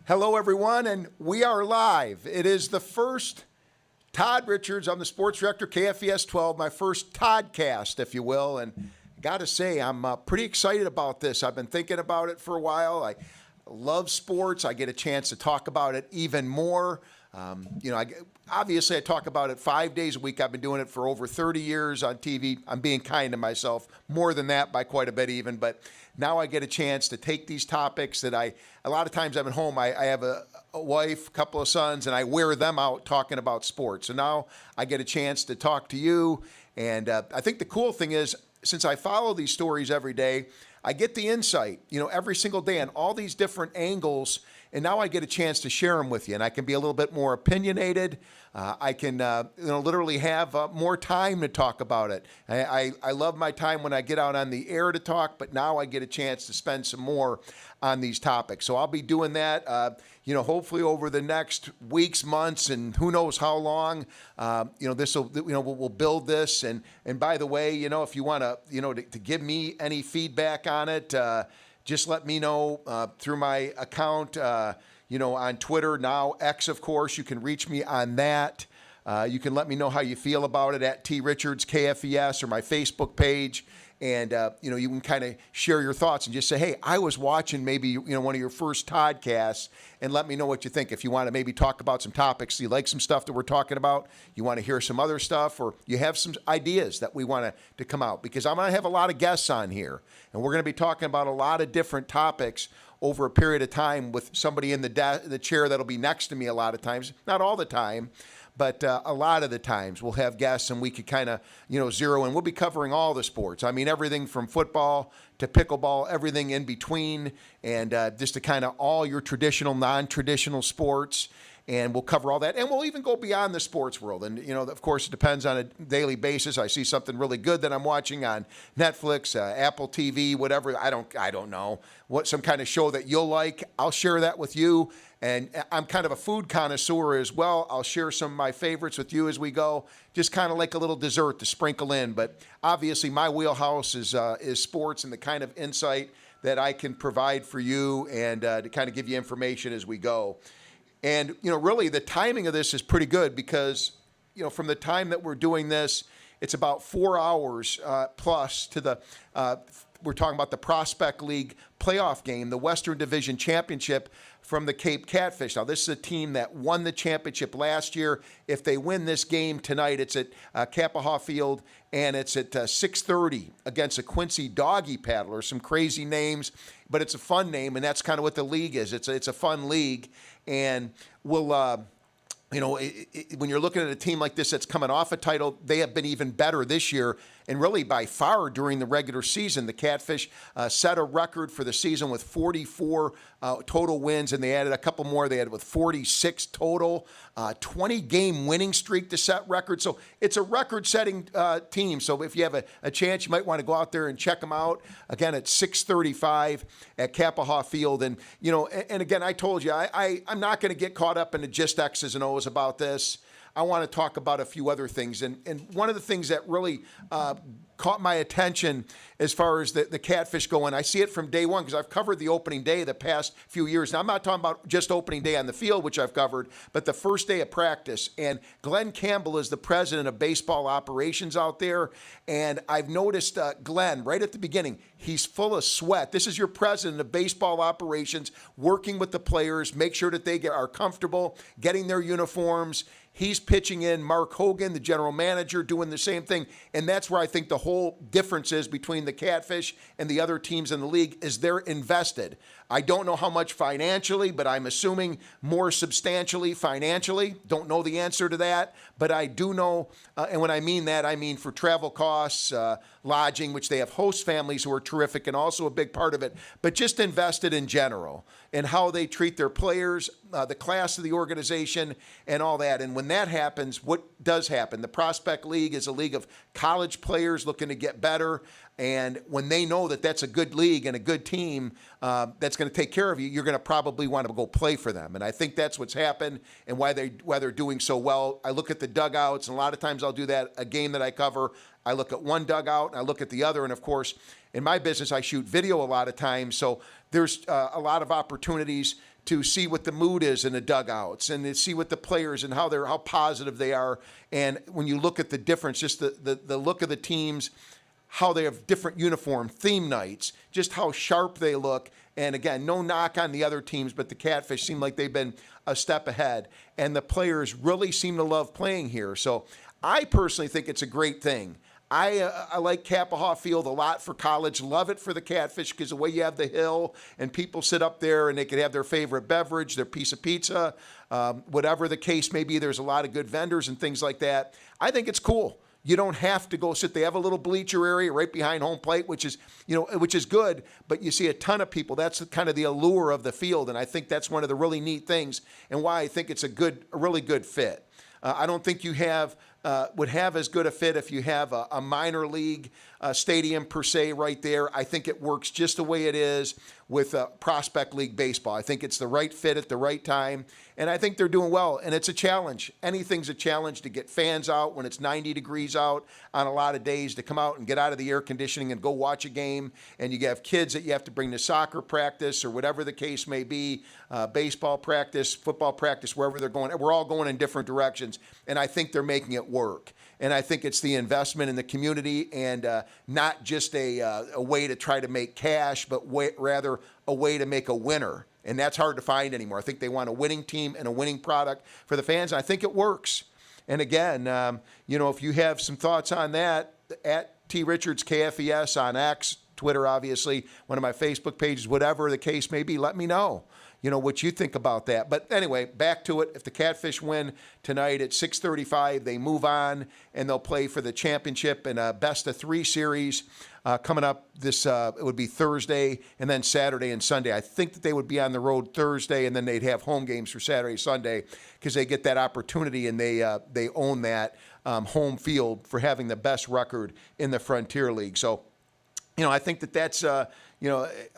Hello, everyone, and we are live. It is the first Todd Richards. I'm the sports director, KFES 12, my first Toddcast, if you will. And I got to say, I'm pretty excited about this. I've been thinking about it for a while. I love sports. I get a chance to talk about it even more. Obviously, I talk about it 5 days a week. I've been doing it for over 30 years on TV. I'm being kind to myself, more than that by quite a bit even. But now I get a chance to take these topics that a lot of times I'm at home. I have a wife, a couple of sons, and I wear them out talking about sports. So now I get a chance to talk to you. And I think the cool thing is, since I follow these stories every day, I get the insight, every single day on all these different angles, and now I get a chance to share them with you, and I can be a little bit more opinionated. I can, literally have more time to talk about it. I love my time when I get out on the air to talk, but now I get a chance to spend some more on these topics. So I'll be doing that, hopefully over the next weeks, months, and who knows how long. This will, we'll build this. And by the way, if you want to give me any feedback on it, just let me know through my account, on Twitter, now X, of course. You can reach me on that. You can let me know how you feel about it at T Richards KFES or my Facebook page. And, you can kind of share your thoughts and just say, hey, I was watching maybe, one of your first Toddcasts, and let me know what you think. If you want to maybe talk about some topics, you like some stuff that we're talking about, you want to hear some other stuff, or you have some ideas that we want to come out. Because I'm going to have a lot of guests on here, and we're going to be talking about a lot of different topics over a period of time with somebody in the chair that'll be next to me a lot of times. Not all the time, but a lot of the times we'll have guests and we could kind of, zero in. We'll be covering all the sports. I mean, everything from football to pickleball, everything in between, and just to kind of all your traditional, non-traditional sports. And we'll cover all that. And we'll even go beyond the sports world. And, of course, it depends on a daily basis. I see something really good that I'm watching on Netflix, Apple TV, whatever. I don't know. Some kind of show that you'll like. I'll share that with you. And I'm kind of a food connoisseur as well. I'll share some of my favorites with you as we go. Just kind of like a little dessert to sprinkle in. But obviously, my wheelhouse is sports and the kind of insight that I can provide for you and to kind of give you information as we go. And, really the timing of this is pretty good because, from the time that we're doing this, it's about 4 hours plus to the, we're talking about the Prospect League playoff game, the Western Division Championship from the Cape Catfish. Now, this is a team that won the championship last year. If they win this game tonight, it's at Kappahaw Field, and it's at 6:30 against a Quincy Doggy Paddler. Some crazy names, but it's a fun name, and that's kind of what the league is. It's a fun league, and we'll when you're looking at a team like this that's coming off a title, they have been even better this year. And really, by far, during the regular season, the Catfish set a record for the season with 44 total wins, and they added a couple more. They had with 46 total, 20-game winning streak to set record. So it's a record-setting team. So if you have a chance, you might want to go out there and check them out. Again, at 6:35 at Kappahaw Field. And, and again, I told you, I'm not going to get caught up in the just X's and O's about this. I want to talk about a few other things. And one of the things that really caught my attention as far as the Catfish go, and I see it from day one because I've covered the opening day the past few years. Now, I'm not talking about just opening day on the field, which I've covered, but the first day of practice. And Glenn Campbell is the president of baseball operations out there. And I've noticed Glenn, right at the beginning, he's full of sweat. This is your president of baseball operations, working with the players, make sure that they are comfortable, getting their uniforms. He's pitching in. Mark Hogan, the general manager, doing the same thing. And that's where I think the whole difference is between the Catfish and the other teams in the league is they're invested. I don't know how much financially, but I'm assuming more substantially financially. Don't know the answer to that, but I do know, and when I mean that, I mean for travel costs, lodging, which they have host families who are terrific and also a big part of it, but just invested in general and how they treat their players, the class of the organization, and all that. And when that happens, what does happen? The Prospect League is a league of college players looking to get better. And when they know that that's a good league and a good team that's going to take care of you, you're going to probably want to go play for them. And I think that's what's happened and why they're doing so well. I look at the dugouts, and a lot of times I'll do that, a game that I cover. I look at one dugout, and I look at the other. And, of course, in my business, I shoot video a lot of times. So there's a lot of opportunities to see what the mood is in the dugouts and to see what the players and how positive they are. And when you look at the difference, just the look of the teams, how they have different uniform theme nights, just how sharp they look. And again, no knock on the other teams, but the Catfish seem like they've been a step ahead. And the players really seem to love playing here. So I personally think it's a great thing. I like Kappahaw Field a lot for college. Love it for the Catfish because the way you have the hill and people sit up there and they can have their favorite beverage, their piece of pizza, whatever the case may be. There's a lot of good vendors and things like that. I think it's cool. You don't have to go sit. They have a little bleacher area right behind home plate, which is good. But you see a ton of people. That's kind of the allure of the field, and I think that's one of the really neat things and why I think it's a really good fit. I don't think you would have as good a fit if you have a minor league stadium per se right there. I think it works just the way it is with Prospect League baseball. I think it's the right fit at the right time, and I think they're doing well, and it's a challenge. Anything's a challenge to get fans out when it's 90 degrees out on a lot of days to come out and get out of the air conditioning and go watch a game, and you have kids that you have to bring to soccer practice or whatever the case may be, baseball practice, football practice, wherever they're going. We're all going in different directions, and I think they're making it work. And I think it's the investment in the community and not just a way to try to make cash, but rather a way to make a winner. And that's hard to find anymore. I think they want a winning team and a winning product for the fans. And I think it works. And again, if you have some thoughts on that, at T. Richards KFES on X, Twitter, obviously, one of my Facebook pages, whatever the case may be, let me know. What you think about that. But anyway, back to it. If the Catfish win tonight at 6:35, they move on and they'll play for the championship in a best-of-3 series coming up it would be Thursday and then Saturday and Sunday. I think that they would be on the road Thursday and then they'd have home games for Saturday, Sunday because they get that opportunity and they own that home field for having the best record in the Frontier League. So, I think that's a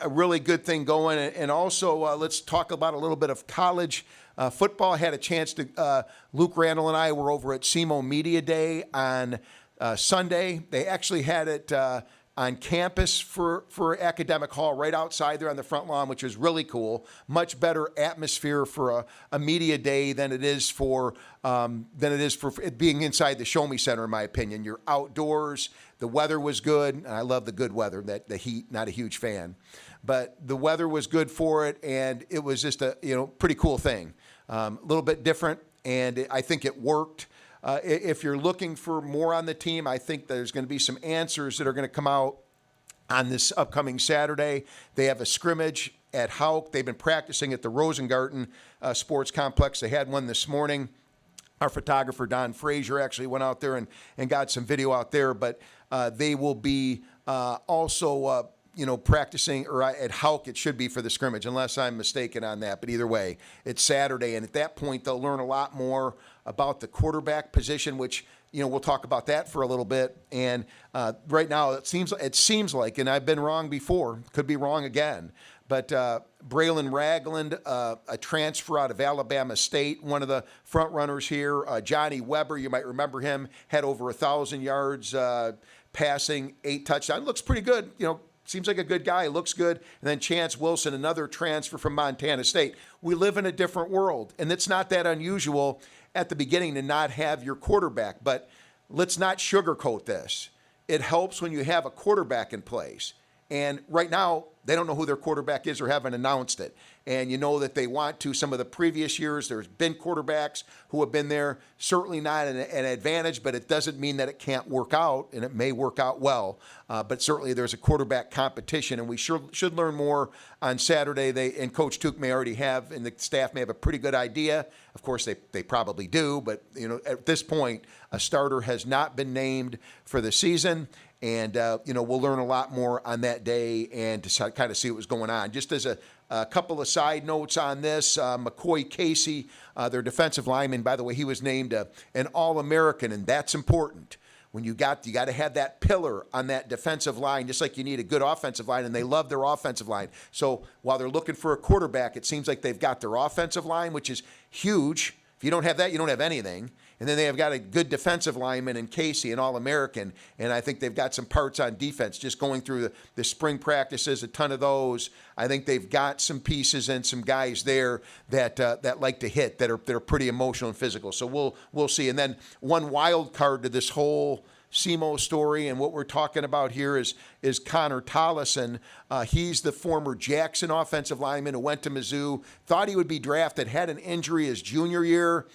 really good thing going. And also, let's talk about a little bit of college football. I had a chance to, Luke Randall and I were over at SEMO Media Day on Sunday. They actually had it on campus for Academic Hall right outside there on the front lawn, which was really cool. Much better atmosphere for a media day than it is for it being inside the Show Me Center, in my opinion. You're outdoors. The weather was good, and I love the good weather. The heat, not a huge fan, but the weather was good for it, and it was just a pretty cool thing. A little bit different, and I think it worked. If you're looking for more on the team, I think there's going to be some answers that are going to come out on this upcoming Saturday. They have a scrimmage at Houck. They've been practicing at the Rosengarten Sports Complex. They had one this morning. Our photographer, Don Frazier, actually went out there and got some video out there. But they will be also practicing, or at Houck it should be for the scrimmage, unless I'm mistaken on that. But either way, it's Saturday, and at that point they'll learn a lot more about the quarterback position, which we'll talk about that for a little bit. And right now it seems like, and I've been wrong before, could be wrong again, but Braylon Ragland, a transfer out of Alabama State, one of the front runners here. Johnny Weber, you might remember him, had over 1,000 yards passing, 8 touchdowns. Looks pretty good, seems like a good guy, looks good. And then Chance Wilson, another transfer from Montana State. We live in a different world, and it's not that unusual at the beginning to not have your quarterback. But let's not sugarcoat this. It helps when you have a quarterback in place. And right now, they don't know who their quarterback is or haven't announced it. And you know that they want to. Some of the previous years, there's been quarterbacks who have been there. Certainly not an advantage, but it doesn't mean that it can't work out, and it may work out well. But certainly there's a quarterback competition, and we should learn more on Saturday. And Coach Tuke may already have, and the staff may have a pretty good idea. Of course, they probably do, but at this point, a starter has not been named for the season. And, we'll learn a lot more on that day and to kind of see what's going on. Just as a couple of side notes on this, McCoy Casey, their defensive lineman, by the way, he was named an All-American, and that's important. When you got to have that pillar on that defensive line, just like you need a good offensive line, and they love their offensive line. So while they're looking for a quarterback, it seems like they've got their offensive line, which is huge. If If you don't have that, you don't have anything. And then they have got a good defensive lineman in Casey, an All-American, and I think they've got some parts on defense just going through the spring practices, a ton of those. I think they've got some pieces and some guys there that like to hit, that are pretty emotional and physical. So we'll see. And then one wild card to this whole SEMO story, and what we're talking about here is Connor Tollison. He's the former Jackson offensive lineman who went to Mizzou, thought he would be drafted, had an injury his junior year.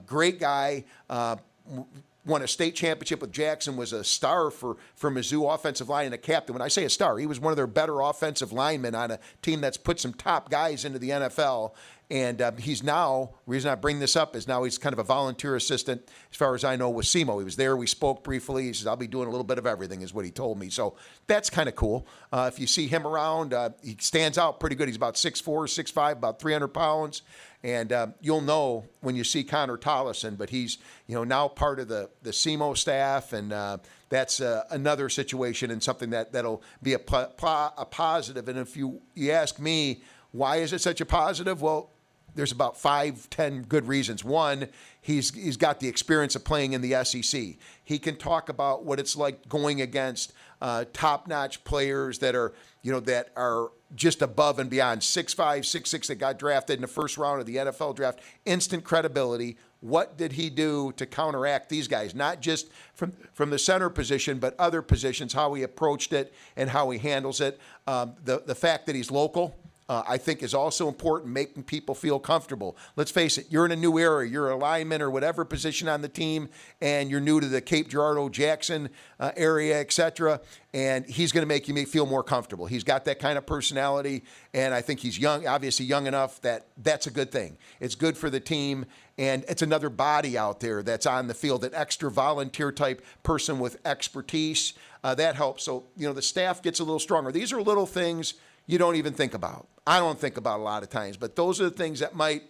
Great guy, won a state championship with Jackson, was a star for Mizzou offensive line and a captain. When I say a star, he was one of their better offensive linemen on a team that's put some top guys into the NFL. And he's now, the reason I bring this up is now he's kind of a volunteer assistant, as far as I know, with SEMO. He was there. We spoke briefly. He says, I'll be doing a little bit of everything, is what he told me. So that's kind of cool. If you see him around, he stands out pretty good. He's about 6'4", 6'5", about 300 pounds. And you'll know when you see Connor Tollison, but he's now part of the SEMO staff, and that's another situation and something that'll be a positive. And if you ask me, why is it such a positive? Well, there's about 5-10 good reasons. One, he's got the experience of playing in the SEC. He can talk about what it's like going against top-notch players that are just above and beyond, 6'5", 6'6", that got drafted in the first round of the NFL draft. Instant credibility. What did he do to counteract these guys? Not just from the center position, but other positions, how he approached it and how he handles it. The fact that he's local, I think, is also important, making people feel comfortable. Let's face it, you're in a new area, you're a lineman or whatever position on the team, and you're new to the Cape Girardeau, Jackson area, etc., and he's going to make you feel more comfortable. He's got that kind of personality, and I think he's young, obviously young enough that's a good thing. It's good for the team, and it's another body out there that's on the field, an extra volunteer type person with expertise. That helps. So, the staff gets a little stronger. These are little things you don't even think about. I don't think about a lot of times, but those are the things that might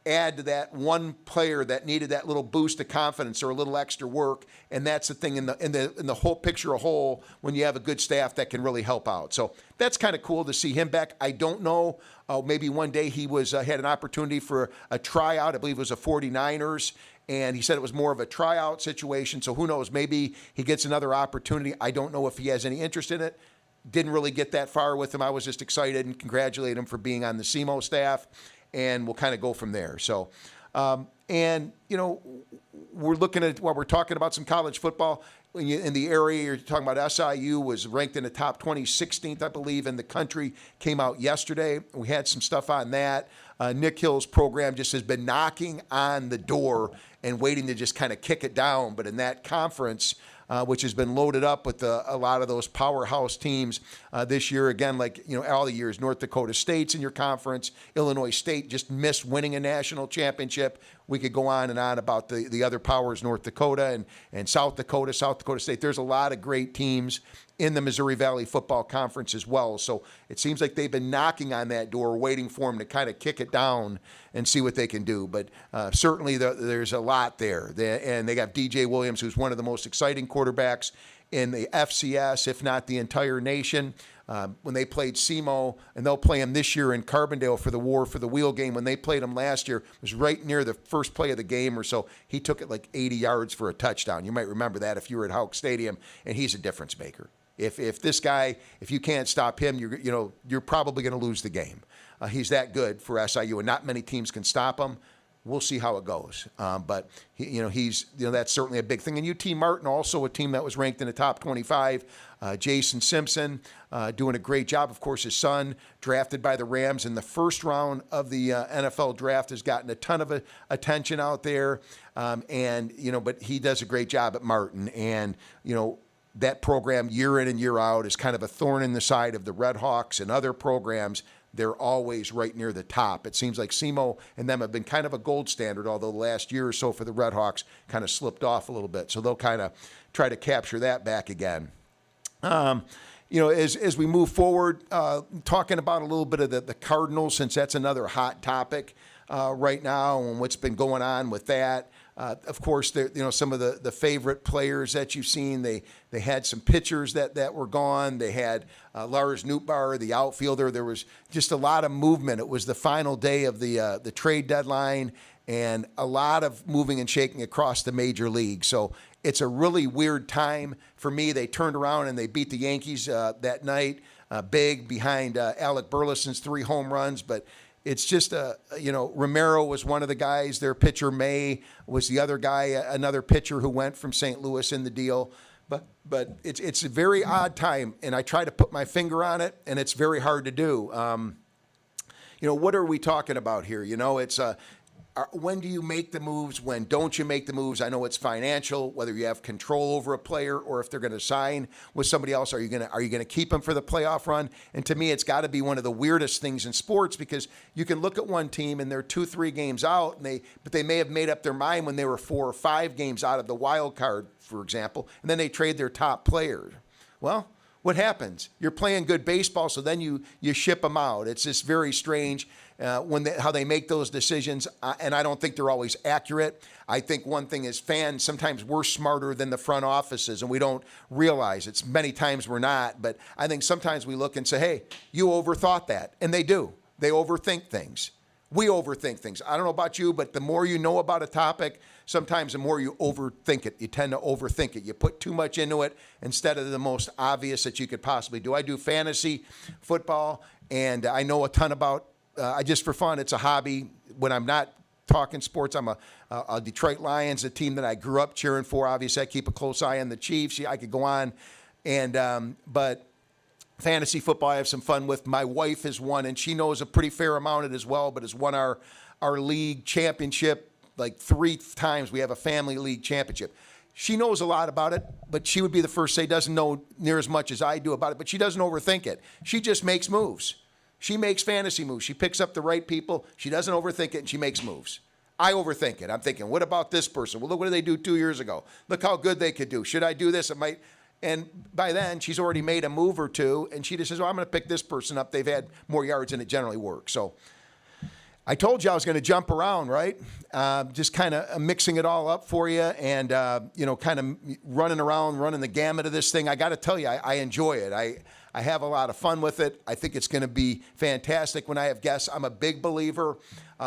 add to that one player that needed that little boost of confidence or a little extra work, and that's the thing in the whole picture, a whole, when you have a good staff that can really help out. So that's kind of cool to see him back. I don't know, maybe one day he had an opportunity for a tryout. I believe it was a 49ers, and he said it was more of a tryout situation, so who knows, maybe he gets another opportunity. I don't know if he has any interest in it. Didn't really get that far with him. I was just excited and congratulate him for being on the SEMO staff, and we'll kind of go from there. So, we're looking at, while we're talking about some college football, in the area, you're talking about SIU was ranked in the top 20, 16th, I believe, in the country, came out yesterday. We had some stuff on that. Nick Hill's program just has been knocking on the door and waiting to just kind of kick it down. But in that conference, which has been loaded up with a lot of those powerhouse teams this year. Again, like all the years, North Dakota State's in your conference. Illinois State just missed winning a national championship. We could go on and on about the other powers, North Dakota and South Dakota State. There's a lot of great teams in the Missouri Valley Football Conference as well. So it seems like they've been knocking on that door, waiting for them to kind of kick it down and see what they can do. But certainly there's a lot there. And they got DJ Williams, who's one of the most exciting quarterbacks in the FCS, if not the entire nation. When they played SEMO, and they'll play him this year in Carbondale for the War for the Wheel game. When they played him last year, it was right near the first play of the game or so. He took it like 80 yards for a touchdown. You might remember that if you were at Houck Stadium, and he's a difference maker. If this guy, if you can't stop him, you're probably going to lose the game. He's that good for SIU, and not many teams can stop him. We'll see how it goes. But he's that's certainly a big thing. And UT Martin, also a team that was ranked in the top 25. Jason Simpson doing a great job. Of course, his son, drafted by the Rams in the first round of the NFL draft, has gotten a ton of attention out there. But he does a great job at Martin. And that program year in and year out is kind of a thorn in the side of the Red Hawks and other programs. They're always right near the top. It seems like SEMO and them have been kind of a gold standard, although the last year or so for the Red Hawks kind of slipped off a little bit. So they'll kind of try to capture that back again. As we move forward, talking about a little bit of the Cardinals, since that's another hot topic right now and what's been going on with that. Of course, some of the favorite players that you've seen, they had some pitchers that were gone. They had Lars Nootbaar, the outfielder. There was just a lot of movement. It was the final day of the trade deadline, and a lot of moving and shaking across the major league. So it's a really weird time for me. They turned around and they beat the Yankees that night, big behind Alec Burleson's 3 home runs. But it's just, Romero was one of the guys. Their pitcher, May, was the other guy, another pitcher who went from St. Louis in the deal. But it's a very odd time, and I try to put my finger on it, and it's very hard to do. What are we talking about here? It's when do you make the moves? When don't you make the moves? I know it's financial, whether you have control over a player or if they're going to sign with somebody else. Are you going to keep them for the playoff run? And to me, it's got to be one of the weirdest things in sports, because you can look at one team and they're 2-3 games out, but they may have made up their mind when they were 4 or 5 games out of the wild card, for example, and then they trade their top player. Well, what happens? You're playing good baseball, so then you ship them out. It's just very strange how they make those decisions, and I don't think they're always accurate. I think one thing is, fans, sometimes we're smarter than the front offices, and we don't realize it. Many times we're not, but I think sometimes we look and say, hey, you overthought that, and they do. They overthink things. We overthink things. I don't know about you, but the more you know about a topic, sometimes the more you overthink it. You tend to overthink it. You put too much into it instead of the most obvious that you could possibly do. I do fantasy football, and I know a ton about, just for fun, it's a hobby. When I'm not talking sports, I'm a Detroit Lions, a team that I grew up cheering for. Obviously, I keep a close eye on the Chiefs. I could go on, but fantasy football I have some fun with. My wife has won, and she knows a pretty fair amount of it as well, but has won our league championship like 3 times. We have a family league championship. She knows a lot about it, but she would be the first to say doesn't know near as much as I do about it, but she doesn't overthink it. She just makes moves. She makes fantasy moves. She picks up the right people. She doesn't overthink it, and she makes moves. I overthink it. I'm thinking, what about this person? Well, look, what did they do 2 years ago? Look how good they could do. Should I do this? It might. And by then, she's already made a move or two, and she just says, well, I'm going to pick this person up. They've had more yards, and it generally works. So I told you I was going to jump around, right? Just kind of mixing it all up for you, and, kind of running around, running the gamut of this thing. I got to tell you, I enjoy it. I have a lot of fun with it. I think it's going to be fantastic when I have guests. I'm a big believer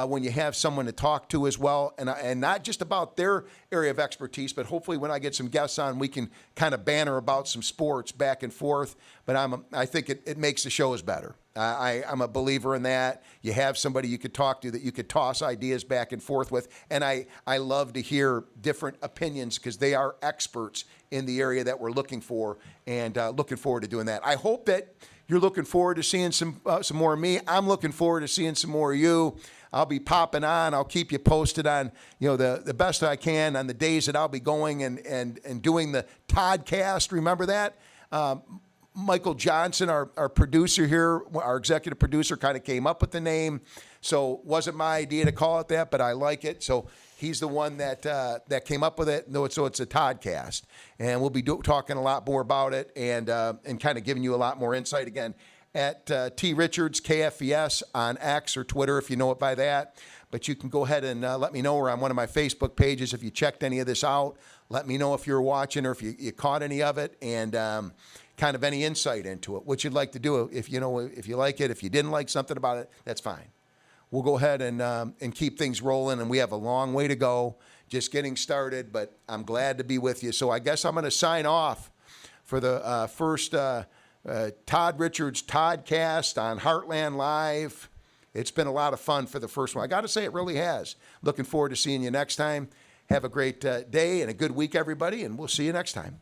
when you have someone to talk to as well, and not just about their area of expertise, but hopefully when I get some guests on, we can kind of banter about some sports back and forth. But I think it makes the shows better. I'm a believer in that. You have somebody you could talk to that you could toss ideas back and forth with, and I love to hear different opinions because they are experts in the area that we're looking for, and looking forward to doing that. I hope that you're looking forward to seeing some more of me. I'm looking forward to seeing some more of you. I'll be popping on. I'll keep you posted on the best I can on the days that I'll be going and doing the Toddcast. Remember that? Michael Johnson, our producer here, our executive producer, kind of came up with the name. So it wasn't my idea to call it that, but I like it. So he's the one that came up with it. So it's a Toddcast. And we'll be talking a lot more about it and kind of giving you a lot more insight again at T. Richards, KFES on X or Twitter if you know it by that. But you can go ahead and let me know, or on one of my Facebook pages if you checked any of this out. Let me know if you're watching or if you caught any of it, and kind of any insight into it, what you'd like to do. If you like it, if you didn't like something about it, that's fine. We'll go ahead and keep things rolling, and we have a long way to go, just getting started, but I'm glad to be with you. So I guess I'm going to sign off for the first Todd Richards Toddcast on Heartland Live. It's been a lot of fun for the first one. I got to say, it really has. Looking forward to seeing you next time. Have a great day and a good week, everybody, and we'll see you next time.